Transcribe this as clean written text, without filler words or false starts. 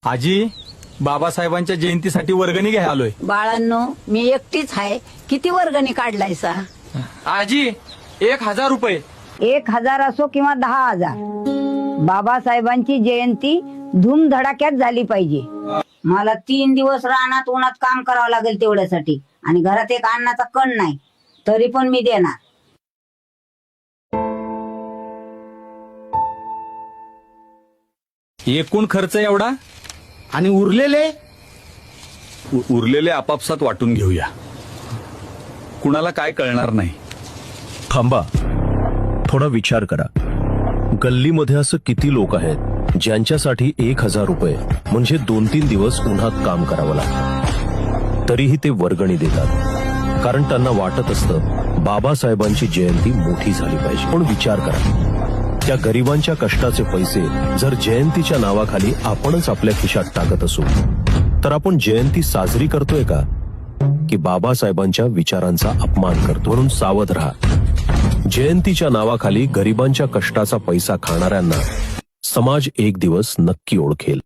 आजी, बाबासाहेबांच्या जयंतीसाठी वर्गणी घ्यायला आलोय. बाळांनो, मी एकटीच आहे. किती वर्गणी काढलायसा? आजी, 1000 रुपये. 1000 असो किंवा 10,000, बाबासाहेबांची जयंती धूमधडाक्यात झाली पाहिजे. मला 3 दिवस रानात उन्हात काम करावं लागेल तेवढ्यासाठी, आणि घरात एक अन्नाचा कण नाही, तरी पण मी देणार. एकूण खर्च एवढा आणि उरलेले उरलेले आपापसात वाटून घेऊया. कुणाला काय कळणार नाही. थांबा, थोडा विचार करा. गल्लीमध्ये असं किती लोक आहेत ज्यांच्यासाठी 1000 रुपये म्हणजे 2-3 दिवस उन्हात काम करावं लागतं, तरीही ते वर्गणी देतात, कारण त्यांना वाटत असतं बाबासाहेबांची जयंती मोठी झाली पाहिजे. पण विचार करा, त्या गरिबांच्या कष्टाचे पैसे जर जयंतीच्या नावाखाली आपणच आपल्या खिशात टाकत असू, तर आपण जयंती साजरी करतोय का, की बाबासाहेबांच्या विचारांचा अपमान करतो? म्हणून सावध राहा. जयंतीच्या नावाखाली गरिबांच्या कष्टाचा पैसा खाणाऱ्यांना समाज एक दिवस नक्की ओळखेल.